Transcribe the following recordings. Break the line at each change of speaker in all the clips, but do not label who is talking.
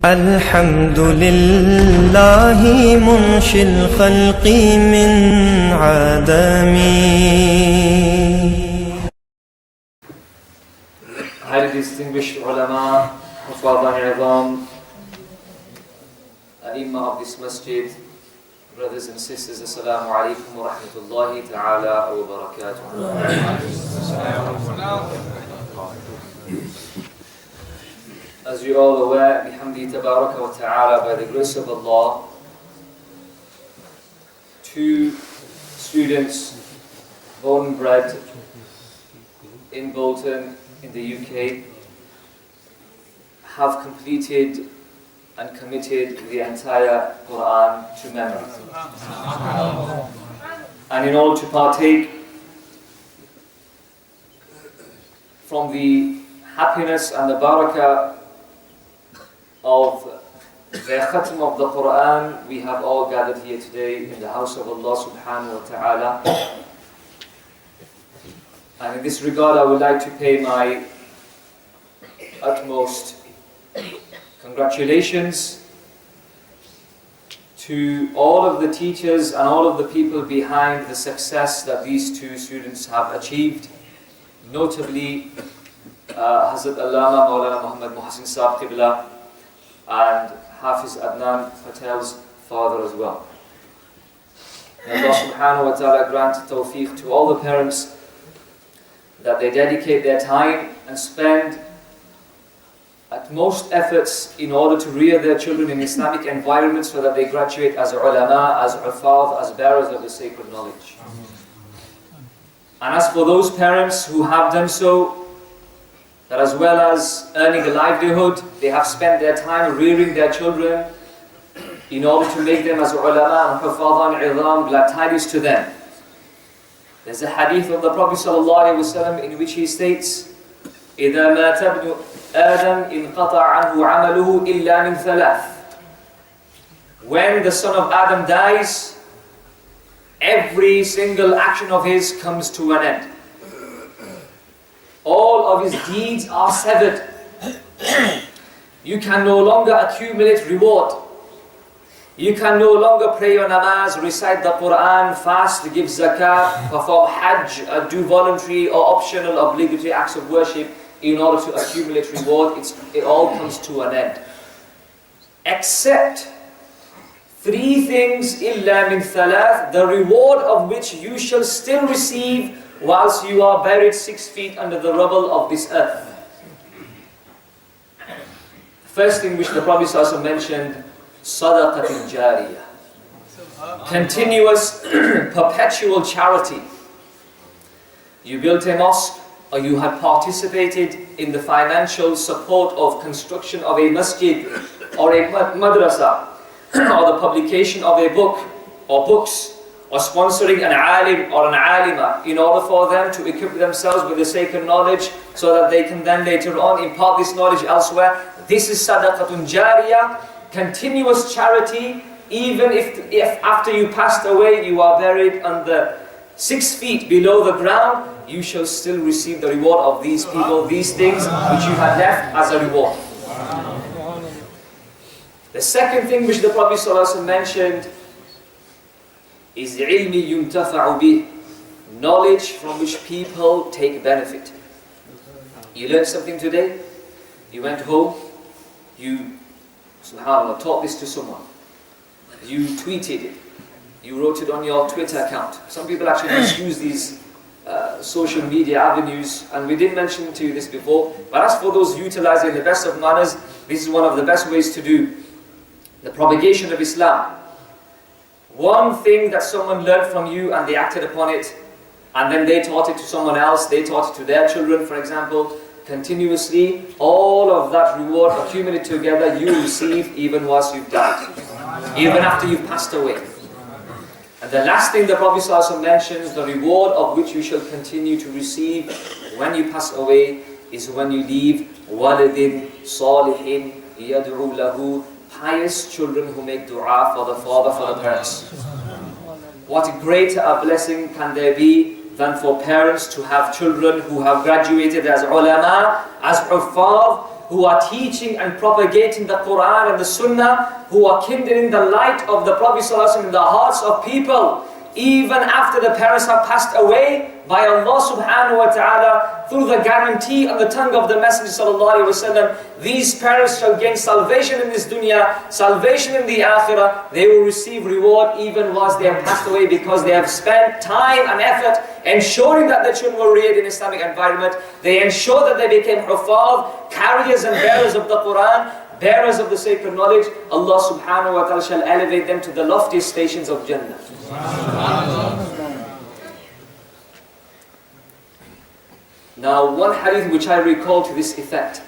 الحمد لله منشي الخلق من عدم.
Highly distinguished ulama, Hufadhan I'Idham, Aimma of this masjid, brothers and sisters, Assalamu alaikum wa rahmatullahi ta'ala wa barakatuh. As you're all aware, bihamdi tabaraka wa ta'ala, by the grace of Allah, 2 students born and bred in Bolton, in the UK, have completed and committed the entire Quran to memory. And in order to partake from the happiness and the barakah of the khatm of the Quran, we have all gathered here today in the house of Allah subhanahu wa ta'ala. And in this regard, I would like to pay my utmost congratulations to all of the teachers and all of the people behind the success that these 2 students have achieved. Notably, Hazrat Allama Maulana Muhammad Sahib Qibla and Hifz Adnan Patel's father as well. May Allah subhanahu wa ta'ala grant tawfiq to all the parents that they dedicate their time and spend utmost efforts in order to rear their children in Islamic environments so that they graduate as ulama, as hufaz, as bearers of the sacred knowledge. And as for those parents who have done so, that as well as earning a livelihood, they have spent their time rearing their children in order to make them as ulama and hufaz and idham, glad tidings to them. There's a hadith of the Prophet ﷺ in which he states, إِذَا مَاتَ ابْنُ آدَمْ إِنْقَطَعَ عَنْهُ عَمَلُهُ إِلَّا مِنْ ثَلَاثٍ. When the son of Adam dies, every single action of his comes to an end. All of his deeds are severed. You can no longer accumulate reward. You can no longer pray your namaz, recite the Quran, fast, give zakat, perform hajj, do voluntary or optional obligatory acts of worship in order to accumulate reward. It all comes to an end. Except 3 things, إِلَّا مِنْ ثَلَاثٍ, the reward of which you shall still receive whilst you are buried 6 feet under the rubble of this earth. First thing which the Prophet ﷺ mentioned, Sadaqatul Jariyah, continuous, perpetual charity. You built a mosque, or you had participated in the financial support of construction of a masjid, or a madrasa, or the publication of a book, or books, or sponsoring an alim or an alima, in order for them to equip themselves with the sacred knowledge, so that they can then later on impart this knowledge elsewhere. This is Sadaqatun Jariyah, continuous charity. Even if after you passed away you are buried under 6 feet below the ground, you shall still receive the reward of these people, these things which you had left as a reward. The second thing which the Prophet ﷺ mentioned is ilmi yuntafa'u bih, knowledge from which people take benefit. You learned something today, you went home, you subhanAllah, taught this to someone. You tweeted it. You wrote it on your Twitter account. Some people actually misuse these social media avenues, and we did mention to you this before. But as for those utilizing in the best of manners, this is one of the best ways to do the propagation of Islam. One thing that someone learned from you and they acted upon it, and then they taught it to someone else, they taught it to their children, for example, continuously, all of that reward accumulated together you receive even whilst you've died, even after you've passed away. And the last thing the Prophet ﷺ mentions, the reward of which you shall continue to receive when you pass away, is when you leave waladin salihin yad'u lahu, pious children who make dua for the father, for the parents. What greater a blessing can there be than for parents to have children who have graduated as ulama, as hufaz, who are teaching and propagating the Quran and the Sunnah, who are kindling the light of the Prophet ﷺ in the hearts of people, even after the parents have passed away, by Allah subhanahu wa ta'ala, through the guarantee on the tongue of the Messenger sallallahu alaihi wasallam, these parents shall gain salvation in this dunya, salvation in the akhirah. They will receive reward even whilst they have passed away, because they have spent time and effort ensuring that the children were reared in Islamic environment. They ensure that they became hufaz, carriers and bearers of the Quran, bearers of the sacred knowledge. Allah subhanahu wa ta'ala shall elevate them to the loftiest stations of Jannah. Now, one hadith which I recall to this effect.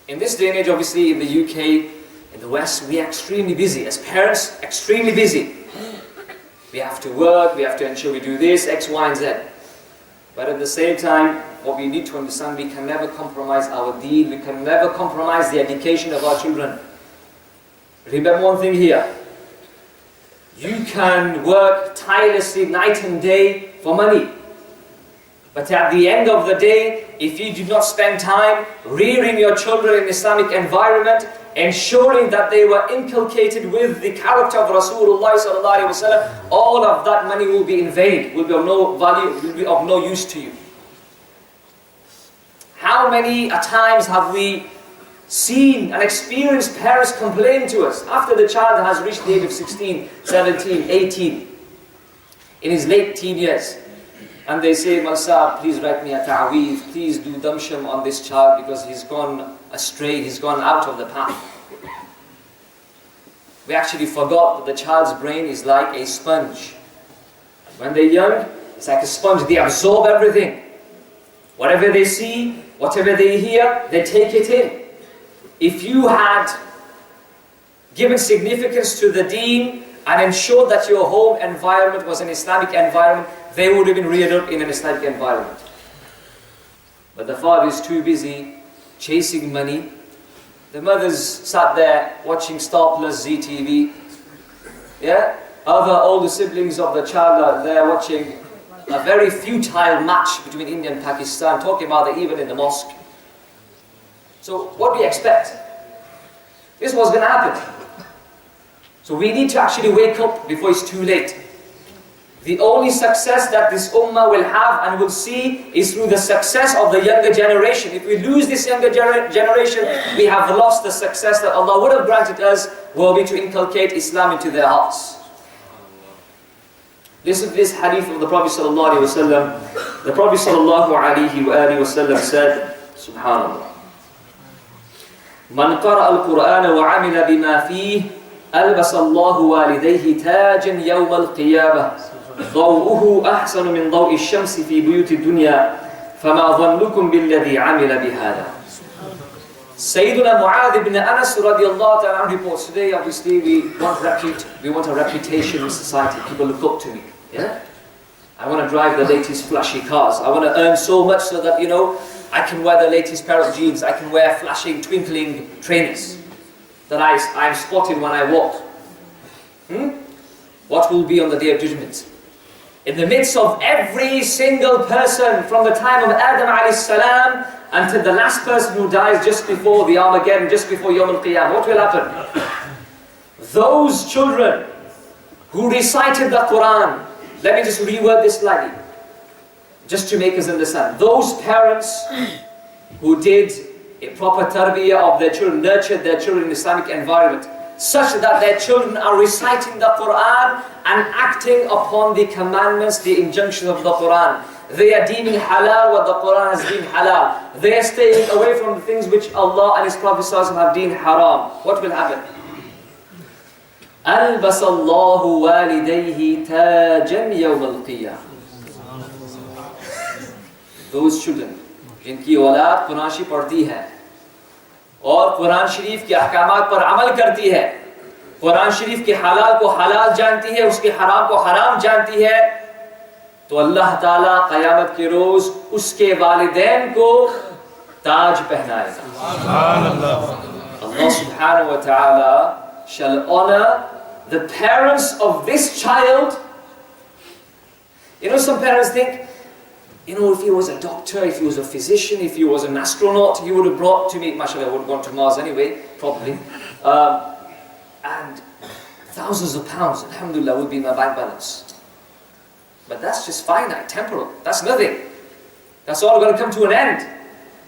In this day and age, obviously in the UK, in the West, we are extremely busy. As parents, extremely busy. We have to work, we have to ensure we do this, X, Y, and Z. But at the same time, what we need to understand, we can never compromise our deen, we can never compromise the education of our children. Remember one thing here. You can work tirelessly night and day for money. But at the end of the day, if you do not spend time rearing your children in Islamic environment, ensuring that they were inculcated with the character of Rasulullah sallallahu alaihi wasallam, all of that money will be in vain, will be of no value, will be of no use to you. How many times have we seen and experienced parents complain to us after the child has reached the age of 16, 17, 18, in his late teen years? And they say, Malsa, please write me a ta'weez, please do damsham on this child because he's gone astray, he's gone out of the path. We actually forgot that the child's brain is like a sponge. When they're young, it's like a sponge, they absorb everything. Whatever they see, whatever they hear, they take it in. If you had given significance to the deen and ensured that your home environment was an Islamic environment, they would have been reared up in an Islamic environment. But the father is too busy chasing money. The mother's sat there watching Star Plus, ZTV. Yeah? Other older siblings of the child are there watching a very futile match between India and Pakistan, talking about it even in the mosque. So what do you expect? This was going to happen. So we need to actually wake up before it's too late. The only success that this ummah will have and will see is through the success of the younger generation. If we lose this younger generation, we have lost the success that Allah would have granted us, will be to inculcate Islam into their hearts. Listen to this hadith of the Prophet ﷺ. The Prophet ﷺ said, Subhanallah, Man qara al-Qur'ana wa amila bima fih, ألبس الله والديه تاجا يوم القيامة ضوءه أحسن من ضوء الشمس في بيوت الدنيا فما ظنكم بالذي عمل بهذا. Sayyiduna Mu'adh ibn Anas radiallahu ta'ala reports, today obviously we want a reputation in society. People look up to me. Yeah? I want to drive the latest flashy cars. I want to earn so much so that, I can wear the latest pair of jeans. I can wear flashing, twinkling trainers that I'm spotted when I walk. What will be on the Day of Judgment? In the midst of every single person from the time of Adam alayhi salam until the last person who dies just before the Armageddon, just before Yawm al-Qiyamah, what will happen? Those children who recited the Quran, let me just reword this slightly, just to make us understand. Those parents who did a proper tarbiyah of their children, nurtured their children in Islamic environment, such that their children are reciting the Quran and acting upon the commandments, the injunctions of the Quran. They are deeming halal what the Quran has deemed halal. They are staying away from the things which Allah and His Prophet have deemed haram. What will happen? أَلْبَسَ اللَّهُ وَالِدَيْهِ تَاجًا يَوْمَ الْقِيَامَةِ. Those children जिनकी औलाद कुरान शरीफ पढ़ती है और कुरान शरीफ के अहकामात पर अमल करती है, कुरान शरीफ के हलाल को हलाल जानती है, उसके हराम को हराम जानती है, तो अल्लाह ताला क़यामत के रोज उसके वालिदैन को ताज पहनाएगा. Allah subhanahu wa ta'ala shall honor the parents of this child. Some parents think, You know, if he was a doctor, if he was a physician, if he was an astronaut, he would have brought to me, mashallah, I would have gone to Mars anyway, probably. And thousands of pounds, alhamdulillah, would be my bank balance. But that's just finite, temporal. That's nothing. That's all going to come to an end.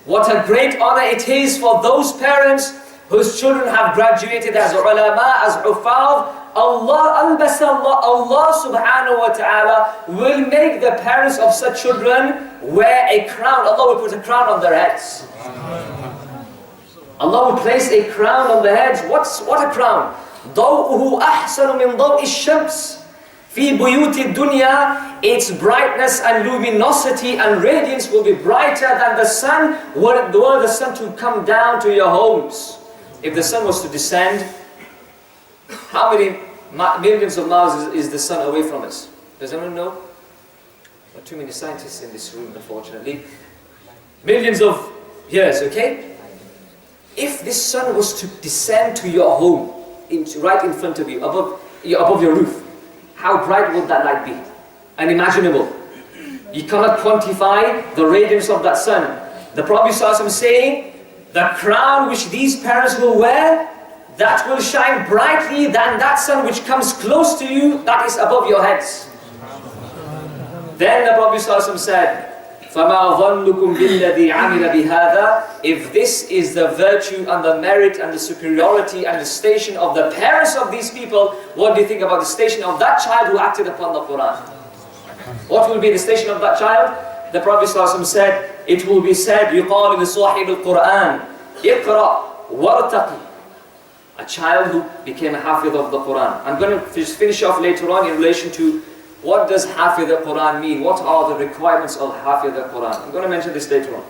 What a great honor it is for those parents whose children have graduated as ulama, as hufaz. Allah subhanahu wa ta'ala will make the parents of such children wear a crown. Allah will put a crown on their heads. Allah will place a crown on their heads. What a crown? ضوءه أحسن من ضوء الشمس في بيوت الدنيا. Its brightness and luminosity and radiance will be brighter than the sun. Were the sun to come down to your homes, if the sun was to descend, how many millions of miles is the sun away from us? Does anyone know? Not too many scientists in this room, unfortunately. Millions of years, okay? If this sun was to descend to your home, right in front of you, above your roof, how bright would that light be? Unimaginable. You cannot quantify the radiance of that sun. The Prophet ﷺ saying, the crown which these parents will wear, that will shine brightly than that sun which comes close to you, that is above your heads. Then the Prophet ﷺ said, فَمَا ظَنُّكُمْ بِالَّذِي عَمِلَ بِهَذَا. If this is the virtue and the merit and the superiority and the station of the parents of these people, what do you think about the station of that child who acted upon the Quran? What will be the station of that child? The Prophet ﷺ said, it will be said, يُقَالُ لِصَاحِبِ الْقُرْآنِ اقْرَأ وَارْتَقِ. A child who became a hafiz of the Quran. I'm going to finish off later on in relation to what does hafiz the Quran mean? What are the requirements of hafiz the Quran? I'm going to mention this later on.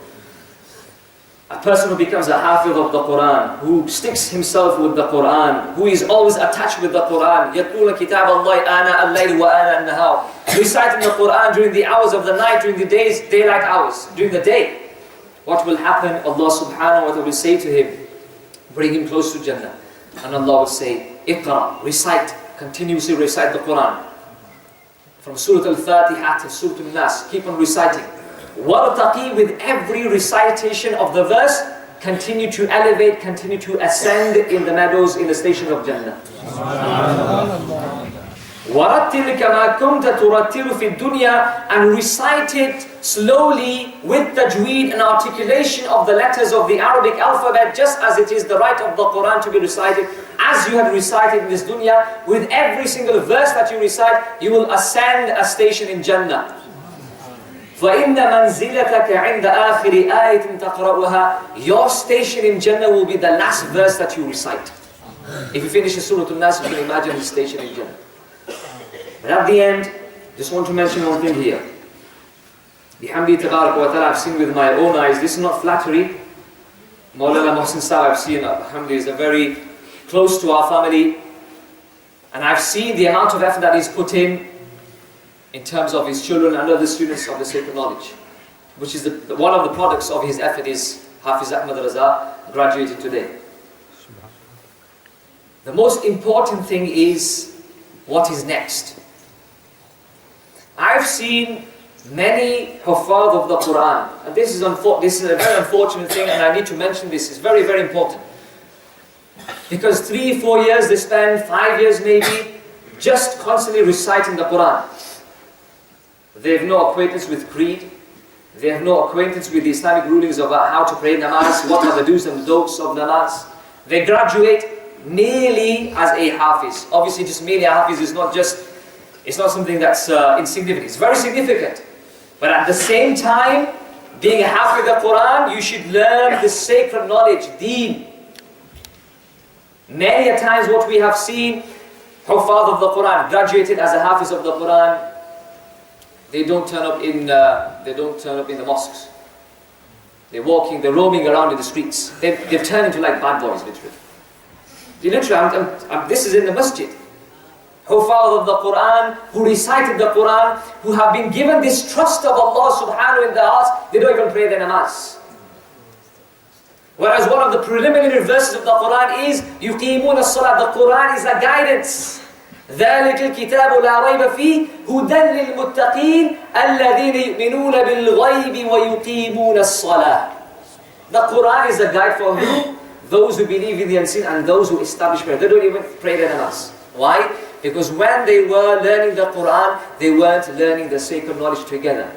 A person who becomes a hafiz of the Quran, who sticks himself with the Quran, who is always attached with the Quran, يَتْلُونَ كِتَابَ اللَّهِ آنَاءَ اللَّيْلِ وَآنَاءَ النَّهَارِ, reciting the Quran during the hours of the night, during the daylight hours, during the day. What will happen? Allah subhanahu wa ta'ala will say to him, bring him close to Jannah. And Allah will say, Iqra, recite, continuously recite the Quran. From Surah Al-Fatiha to Surah Al-Nas, keep on reciting. Wartaqi, with every recitation of the verse, continue to elevate, continue to ascend in the meadows, in the station of Jannah. وَرَتِّلْ كَمَا كُنْتَ تُرَتِّلُ فِي الدُّنْيَا, and recite it slowly with tajweed and articulation of the letters of the Arabic alphabet, just as it is the right of the Quran to be recited, as you have recited in this dunya. With every single verse that you recite, you will ascend a station in Jannah. فَإِنَّ مَنْزِلَتَكَ عِنْدَ آخِرِ آيَةٍ تَقْرَأُهَا. Your station in Jannah will be the last verse that you recite. If you finish Surah Al-Nas, you can imagine the station in Jannah. But at the end, just want to mention one thing here. Bihamdi tabarak wa ta'ala, I've seen with my own eyes, this is not flattery. Maulana Mohsin Sahib, I've seen, alhamdulillah, is a very close to our family. And I've seen the amount of effort that he's put in terms of his children and other students of the sacred knowledge. Which is one of the products of his effort is Hafiz Ahmad Raza, graduated today. The most important thing is what is next. I've seen many huffaz of the Quran, and this is a very unfortunate thing, and I need to mention this. It's very, very important. Because 3-4 years they spend, 5 years maybe, just constantly reciting the Quran. They have no acquaintance with creed. They have no acquaintance with the Islamic rulings about how to pray namaz, what are the do's and the don'ts of namaz. They graduate merely as a hafiz. Obviously, just merely a hafiz is not just, it's not something that's insignificant. It's very significant. But at the same time, being a hafiz of the Quran, you should learn the sacred knowledge, deen. Many a times what we have seen, huffaz of the Quran, graduated as a hafiz of the Quran, they don't turn up in the mosques. They're roaming around in the streets. They've turned into like bad boys, literally. This is in the masjid. Huffaz of the Quran, who recited the Quran, who have been given this trust of Allah subhanahu in their hearts, they don't even pray their namaz. Whereas one of the preliminary verses of the Quran is, yuqeemoon as-salat. The Quran is a guidance. ذلك الكتاب لا ريب فيه هدى للمتقين الذين يؤمنون بالغيب ويقيمون الصلاة. The Quran is a guide for who? Those who believe in the unseen and those who establish prayer. They don't even pray than us. Why? Because when they were learning the Quran, they weren't learning the sacred knowledge together.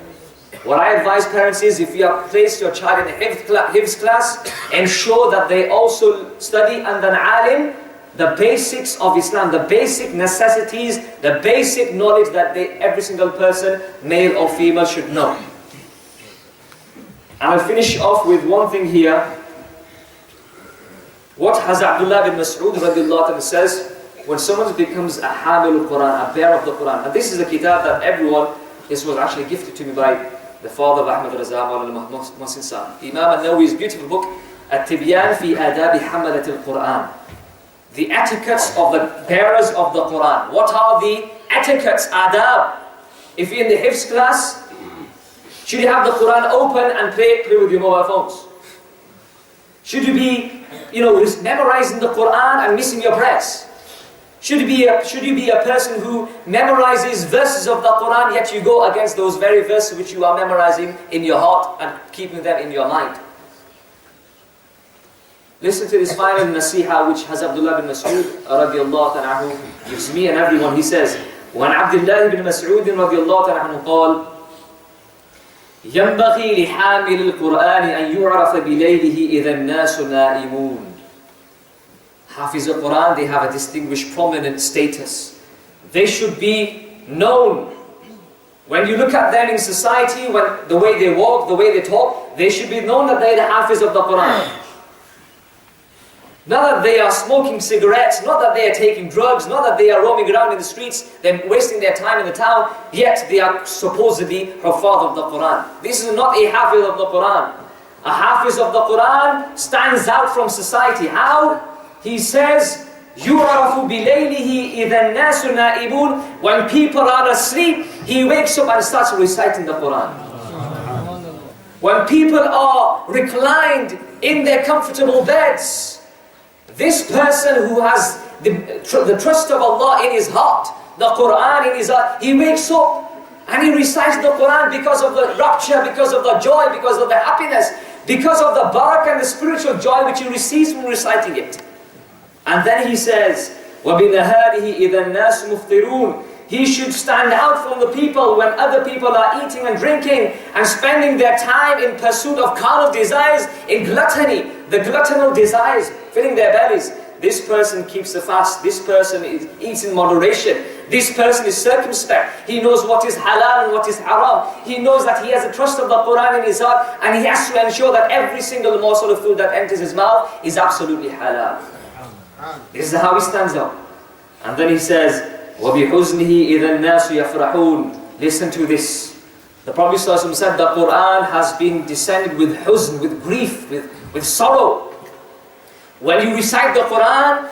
What I advise parents is, if you have placed your child in a Hifz class, ensure that they also study under an alim the basics of Islam, the basic necessities, the basic knowledge that every single person, male or female, should know. And I'll finish off with one thing here. What has Abdullah bin Mas'ud radiallahu anhu says, when someone becomes a hamil al-Quran, a bearer of the Quran, and this is a kitab that everyone, this was actually gifted to me by the father of Ahmad Raza, Maulana Muhsin Sa. Imam al-Nawawi's beautiful book, At-Tibyan fi Adabi Hamalat al-Quran. The etiquettes of the bearers of the Quran. What are the etiquettes, adab? If you're in the Hifz class, should you have the Quran open and play with your mobile phones? Should you be, memorizing the Quran and missing your prayers? Should you be a person who memorizes verses of the Quran, yet you go against those very verses which you are memorizing in your heart and keeping them in your mind? Listen to this final nasiha which has Abdullah bin Mas'ud radiallahu ta'ala anhu gives me and everyone. He says, وعن عبد الله بن مسعود رضي الله تعالى عنه قال ينبغي لحامل القرآن أن يعرف بليله إذا الناس نائمون. Hafiz al-Quran, they have a distinguished, prominent status. They should be known. When you look at them in society, the way they walk, the way they talk, they should be known that they are the Hafiz of the Quran. Not that they are smoking cigarettes, not that they are taking drugs, not that they are roaming around in the streets, they're wasting their time in the town, yet they are supposedly Huffaz of the Quran. This is not a Hafiz of the Quran. A Hafiz of the Quran stands out from society. How? He says, يُعْرَفُ بِلَيْلِهِ إِذَا النَّاسُ نَائِبُونَ. When people are asleep, he wakes up and starts reciting the Quran. When people are reclined in their comfortable beds, this person who has the trust of Allah in his heart, the Quran in his heart, he wakes up and he recites the Quran because of the rapture, because of the joy, because of the happiness, because of the barakah and the spiritual joy which he receives from reciting it. And then he says, وَبِنَهَارِهِ إِذَا النَّاسُ مُفْطِرُونَ. He should stand out from the people when other people are eating and drinking and spending their time in pursuit of carnal desires, in gluttony, the gluttonal desires, filling their bellies. This person keeps the fast. This person eats in moderation. This person is circumspect. He knows what is halal and what is haram. He knows that he has a trust of the Quran in his heart, and he has to ensure that every single morsel of food that enters his mouth is absolutely halal. This is how he stands up. And then he says, وَبِحُزْنِهِ إِذَا النَّاسُ يَفْرَحُونَ. Listen to this. The Prophet ﷺ said the Quran has been descended with huzn, with grief, with sorrow. When you recite the Quran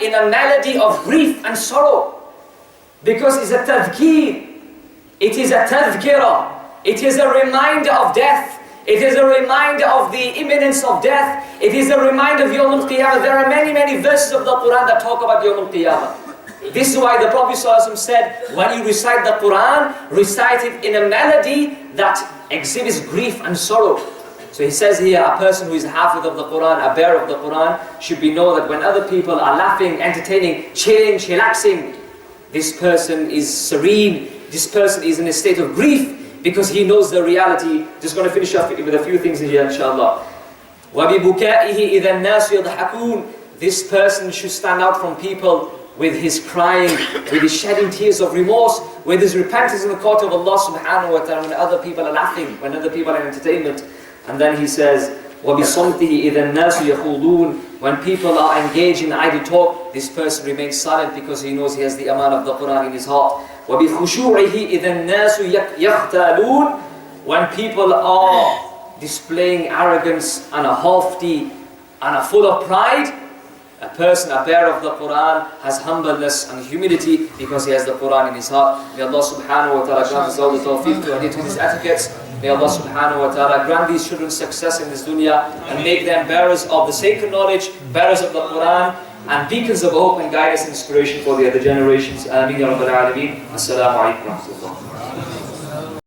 in a melody of grief and sorrow. Because it's a tadhkir. It is a tadhkirah. It is a reminder of death. It is a reminder of the imminence of death. It is a reminder of Yawm al-Qiyamah. There are many, many verses of the Quran that talk about Yawm al-Qiyamah. This is why the Prophet ﷺ said, when you recite the Quran, recite it in a melody that exhibits grief and sorrow. So he says here, a person who is Hafiz of the Quran, a bearer of the Quran, should be know that when other people are laughing, entertaining, chilling, chillaxing, this person is serene, this person is in a state of grief, because he knows the reality. Just going to finish up with a few things here, inshallah. وَبِبُكَائِهِ إِذَا النَّاسُ يَضْحَكُونَ. This person should stand out from people with his crying, with his shedding tears of remorse, with his repentance in the court of Allah subhanahu wa ta'ala, when other people are laughing, when other people are in entertainment. And then he says, وَبِصَمْتِهِ إِذَا النَّاسُ يَخُوضُونَ. When people are engaged in idle talk, this person remains silent because he knows he has the aman of the Quran in his heart. وَبِخُشُوعِهِ إِذَا النَّاسُ يَخْتَالُونَ. When people are displaying arrogance and a haughty and a full of pride, a person, a bearer of the Quran, has humbleness and humility because he has the Quran in his heart. May Allah subhanahu wa ta'ala grant us all the tawfiq to adhere to these etiquettes. May Allah subhanahu wa ta'ala grant these children success in this dunya and make them bearers of the sacred knowledge, bearers of the Quran, and beacons of hope and guidance and inspiration for the other generations. Ameen ya Rabbal Alameen. Assalamu alaikum wa rahmatullah.